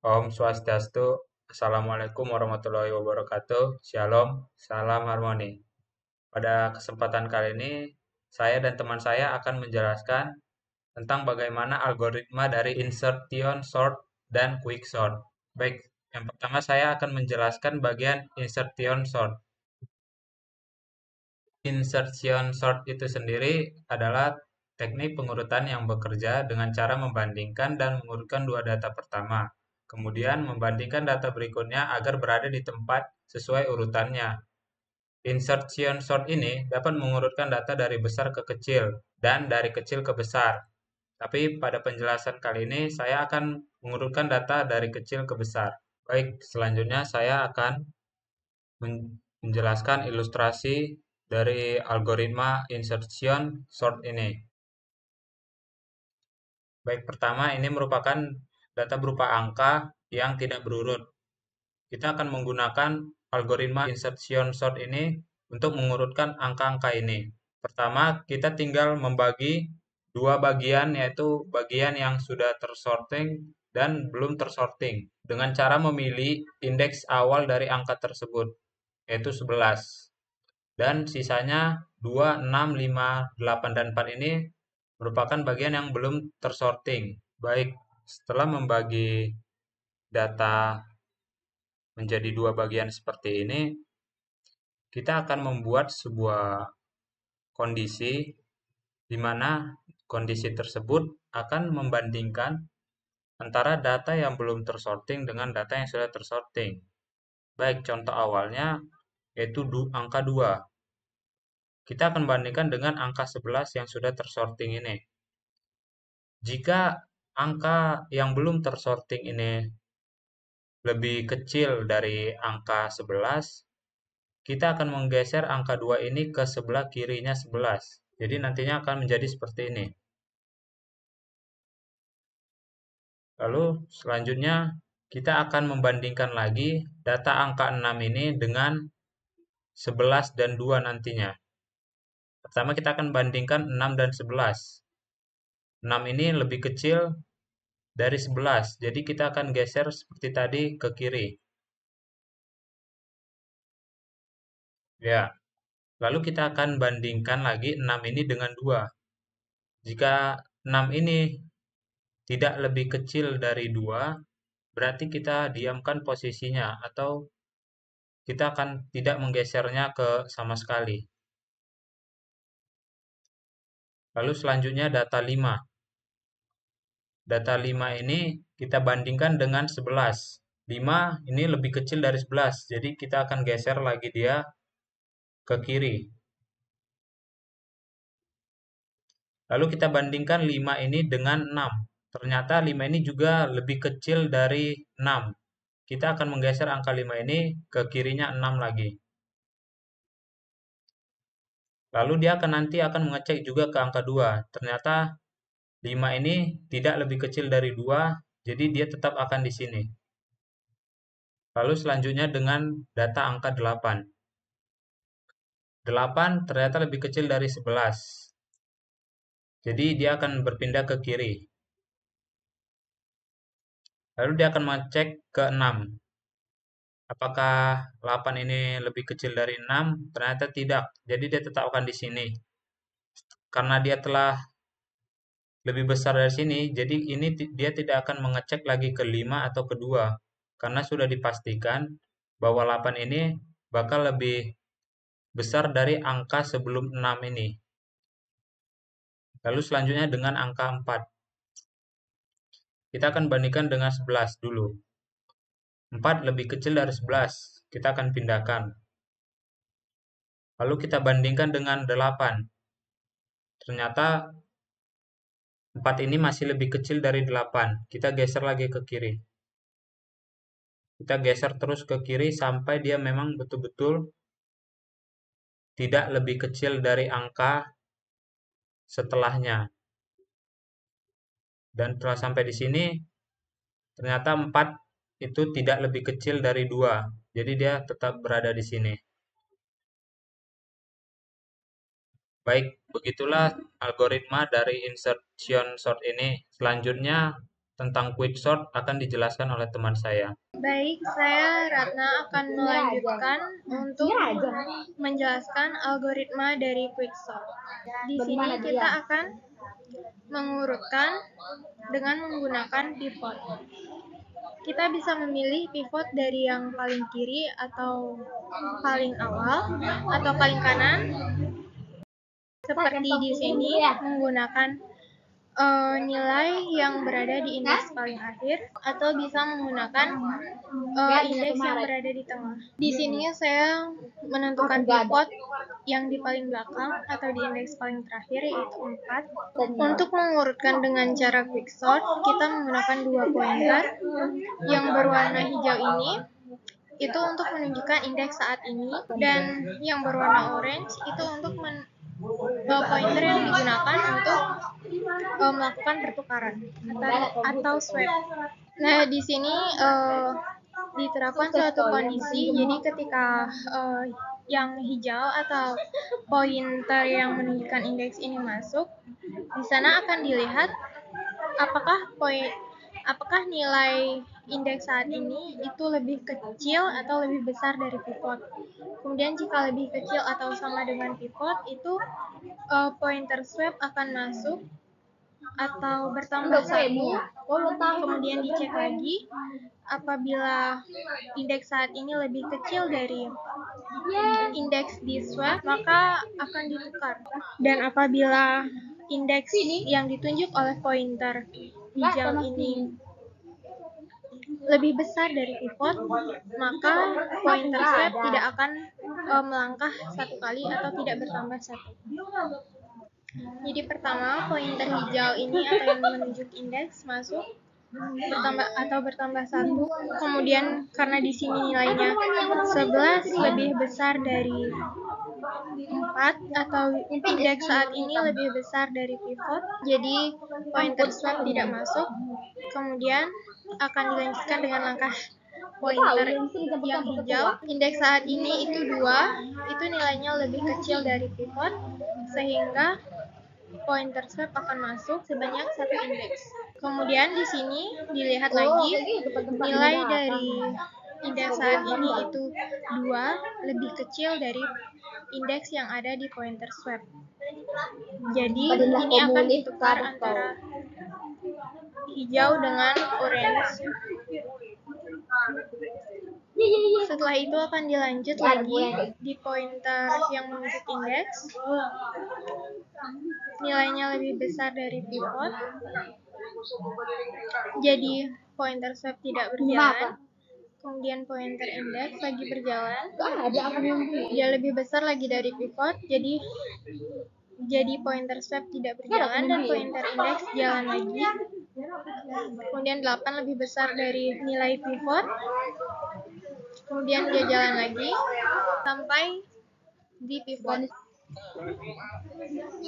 Om Swastiastu, Assalamualaikum warahmatullahi wabarakatuh, Shalom, salam harmoni. Pada kesempatan kali ini, saya dan teman saya akan menjelaskan tentang bagaimana algoritma dari insertion sort dan quicksort. Baik, yang pertama saya akan menjelaskan bagian insertion sort. Insertion sort itu sendiri adalah teknik pengurutan yang bekerja dengan cara membandingkan dan mengurutkan dua data pertama, kemudian membandingkan data berikutnya agar berada di tempat sesuai urutannya. Insertion sort ini dapat mengurutkan data dari besar ke kecil dan dari kecil ke besar. Tapi pada penjelasan kali ini saya akan mengurutkan data dari kecil ke besar. Baik, selanjutnya saya akan menjelaskan ilustrasi dari algoritma insertion sort ini. Baik, pertama ini merupakan data berupa angka yang tidak berurut. Kita akan menggunakan algoritma insertion sort ini untuk mengurutkan angka-angka ini. Pertama, kita tinggal membagi dua bagian, yaitu bagian yang sudah tersorting dan belum tersorting, dengan cara memilih indeks awal dari angka tersebut, yaitu 11. Dan sisanya 2, 6, 5, 8, dan 4 ini merupakan bagian yang belum tersorting. Baik, setelah membagi data menjadi dua bagian seperti ini, kita akan membuat sebuah kondisi di mana kondisi tersebut akan membandingkan antara data yang belum tersorting dengan data yang sudah tersorting. Baik, contoh awalnya yaitu angka 2. Kita akan bandingkan dengan angka 11 yang sudah tersorting ini. Jika angka yang belum tersorting ini lebih kecil dari angka 11, kita akan menggeser angka 2 ini ke sebelah kirinya 11. Jadi nantinya akan menjadi seperti ini. Lalu selanjutnya kita akan membandingkan lagi data angka 6 ini dengan 11 dan 2 nantinya. Pertama kita akan bandingkan 6 dan 11. 6 ini lebih kecil dari 11, jadi kita akan geser seperti tadi ke kiri. Ya, lalu kita akan bandingkan lagi 6 ini dengan 2. Jika 6 ini tidak lebih kecil dari 2, berarti kita diamkan posisinya atau kita akan tidak menggesernya ke sama sekali. Lalu selanjutnya data 5. Data 5 ini kita bandingkan dengan 11. 5 ini lebih kecil dari 11, jadi kita akan geser lagi dia ke kiri. Lalu kita bandingkan 5 ini dengan 6. Ternyata 5 ini juga lebih kecil dari 6. Kita akan menggeser angka 5 ini ke kirinya 6 lagi. Lalu dia nanti akan mengecek juga ke angka 2. Ternyata 5 ini tidak lebih kecil dari 2, jadi dia tetap akan di sini. Lalu selanjutnya dengan data angka 8. 8 ternyata lebih kecil dari 11. Jadi dia akan berpindah ke kiri. Lalu dia akan mengecek ke 6. Apakah 8 ini lebih kecil dari 6? Ternyata tidak. Jadi dia tetap akan di sini. Karena dia telah lebih besar dari sini, jadi ini dia tidak akan mengecek lagi ke 5 atau ke 2. Karena sudah dipastikan bahwa 8 ini bakal lebih besar dari angka sebelum 6 ini. Lalu selanjutnya dengan angka 4. Kita akan bandingkan dengan 11 dulu. 4 lebih kecil dari 11. Kita akan pindahkan. Lalu kita bandingkan dengan 8. Ternyata 4 ini masih lebih kecil dari 8. Kita geser lagi ke kiri. Kita geser terus ke kiri sampai dia memang betul-betul tidak lebih kecil dari angka setelahnya. Dan setelah sampai di sini, ternyata 4 itu tidak lebih kecil dari 2. Jadi dia tetap berada di sini. Baik, begitulah algoritma dari insertion sort ini. Selanjutnya, tentang quicksort akan dijelaskan oleh teman saya. Baik, saya Ratna akan melanjutkan untuk menjelaskan algoritma dari quicksort. Di sini kita akan mengurutkan dengan menggunakan pivot. Kita bisa memilih pivot dari yang paling kiri atau paling awal atau paling kanan. Seperti di sini menggunakan nilai yang berada di indeks paling akhir atau bisa menggunakan indeks yang berada di tengah. Di sini saya menentukan pivot yang di paling belakang atau di indeks paling terakhir yaitu 4. Untuk mengurutkan dengan cara quicksort, kita menggunakan 2 pointer yang berwarna hijau ini itu untuk menunjukkan indeks saat ini dan yang berwarna orange itu untuk pointer yang digunakan untuk melakukan pertukaran atau swap. Nah, di sini diterapkan suatu kondisi, jadi ketika yang hijau atau pointer yang menunjukkan indeks ini masuk, di sana akan dilihat apakah nilai indeks saat ini itu lebih kecil atau lebih besar dari pivot. Kemudian jika lebih kecil atau sama dengan pivot, itu pointer swap akan masuk atau bertambah 1, kemudian dicek lagi. Apabila indeks saat ini lebih kecil dari indeks di swap, maka akan ditukar. Dan apabila indeks yang ditunjuk oleh pointer hijau ini lebih besar dari pivot, maka pointer swap tidak akan melangkah 1 kali atau tidak bertambah 1. Jadi pertama, pointer hijau ini atau yang menunjuk indeks masuk bertambah 1. Kemudian karena di sini nilainya 11 lebih besar dari 4 atau indeks saat ini lebih besar dari pivot, jadi pointer swap tidak masuk. Kemudian akan dilanjutkan dengan langkah pointer yang hijau. Indeks saat ini itu 2, itu nilainya lebih kecil dari pivot, sehingga pointer swap akan masuk sebanyak 1 indeks. Kemudian di sini dilihat lagi nilai dari indeks saat ini itu 2 lebih kecil dari indeks yang ada di pointer swap. Jadi ini akan ditukar antara hijau dengan orange. Setelah itu akan dilanjut lagi di pointer yang menunjuk indeks. Nilainya lebih besar dari pivot. Jadi pointer swap tidak berjalan. Kemudian pointer indeks lagi berjalan. Dia lebih besar lagi dari pivot. Jadi pointer swap tidak berjalan dan pointer indeks jalan lagi. Kemudian 8 lebih besar dari nilai pivot. Kemudian dia jalan lagi sampai di pivot.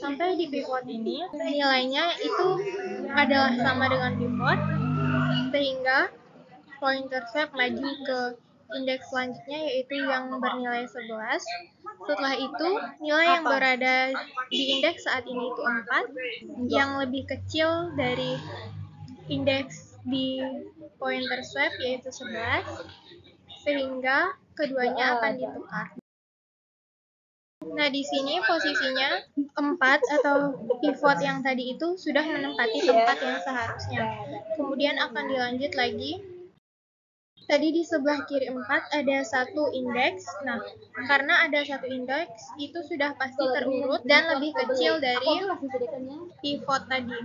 Sampai di pivot ini nilainya itu adalah sama dengan pivot, sehingga pointer swap maju ke indeks selanjutnya yaitu yang bernilai 11. Setelah itu nilai yang berada di indeks saat ini itu 4, yang lebih kecil dari indeks di pointer swap yaitu 11, sehingga keduanya akan ditukar. Nah, di sini posisinya 4 atau pivot yang tadi itu sudah menempati tempat yang seharusnya. Kemudian akan dilanjut lagi. Tadi di sebelah kiri 4 ada 1 indeks. Nah, karena ada 1 indeks, itu sudah pasti terurut dan lebih kecil dari pivot tadi.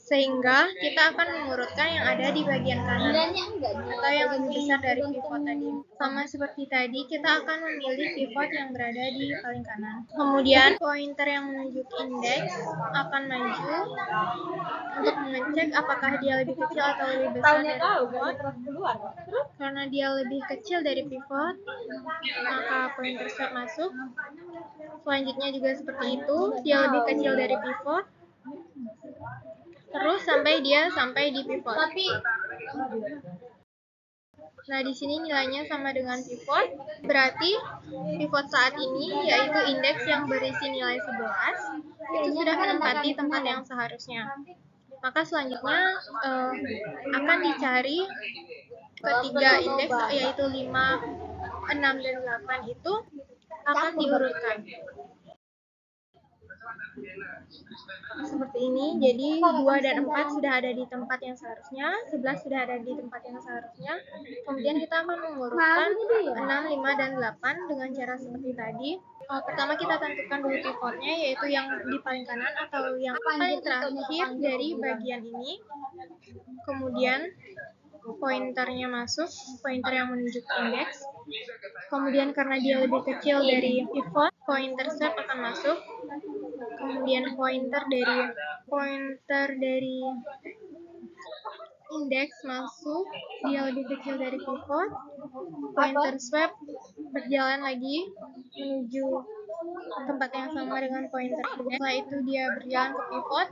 Sehingga kita akan mengurutkan yang ada di bagian kanan atau yang lebih besar dari pivot tadi. Sama seperti tadi, kita akan memilih pivot yang berada di paling kanan. Kemudian pointer yang menunjuk indeks akan maju untuk mengecek apakah dia lebih kecil atau lebih besar dari pivot. Karena dia lebih kecil dari pivot, maka pointer swap masuk. Selanjutnya juga seperti itu, dia lebih kecil dari pivot. Terus sampai di pivot. Nah, di sini nilainya sama dengan pivot. Berarti pivot saat ini yaitu indeks yang berisi nilai 11 itu sudah menempati tempat yang seharusnya. Maka selanjutnya akan dicari ketiga indeks, yaitu 5, 6, dan 8 itu akan diurutkan. Seperti ini, jadi 2 dan 4 sudah ada di tempat yang seharusnya, 11 sudah ada di tempat yang seharusnya. Kemudian kita akan mengurutkan 6, 5, dan 8 dengan cara seperti tadi. Pertama kita tentukan dulu pivotnya, yaitu yang di paling kanan atau yang paling terakhir dari bagian ini. Kemudian pointernya masuk, pointer yang menuju ke indeks. Kemudian karena dia lebih kecil dari pivot, pointer swap akan masuk. Kemudian pointer dari indeks masuk, dia lebih kecil dari pivot. Pointer swap berjalan lagi menuju tempat yang sama dengan pointer indeks. Setelah itu dia berjalan ke pivot.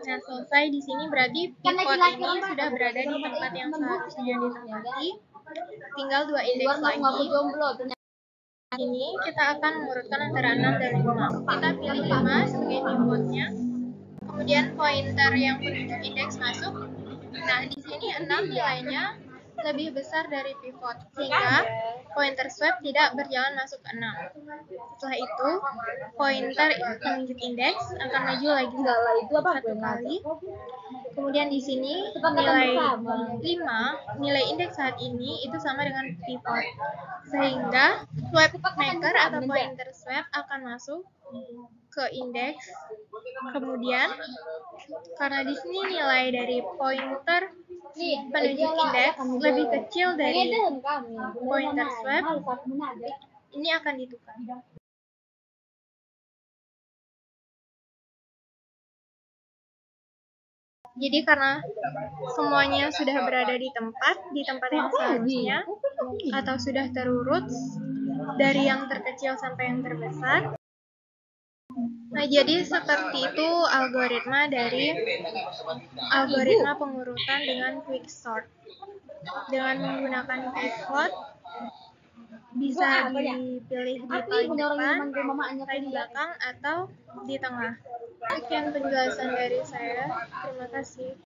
Nah, selesai di sini berarti pivot ini sudah berada di tempat yang seharusnya ditempati. Tinggal 2 indeks lagi. Ini kita akan mengurutkan antara 6 dan 5. Kita pilih 5 sebagai pivotnya. Kemudian pointer yang menuju indeks masuk. Nah, di sini 6 nilainya lebih besar dari pivot, sehingga pointer swap tidak berjalan masuk ke 6. Setelah itu, pointer penunjuk indeks akan maju lagi satu kali. Kemudian di sini nilai 5, nilai indeks saat ini itu sama dengan pivot, sehingga swap maker atau pointer swap akan masuk ke indeks. Kemudian karena di sini nilai dari pointer penunjuk indeks lebih kecil dari pointer swap, ini akan ditukar. Jadi karena semuanya sudah berada di tempat yang seharusnya atau sudah terurut dari yang terkecil sampai yang terbesar. Nah, jadi seperti itu algoritma pengurutan dengan quicksort. Dengan menggunakan pivot, bisa dipilih di paling depan, paling belakang, atau di tengah. Sekian penjelasan dari saya. Terima kasih.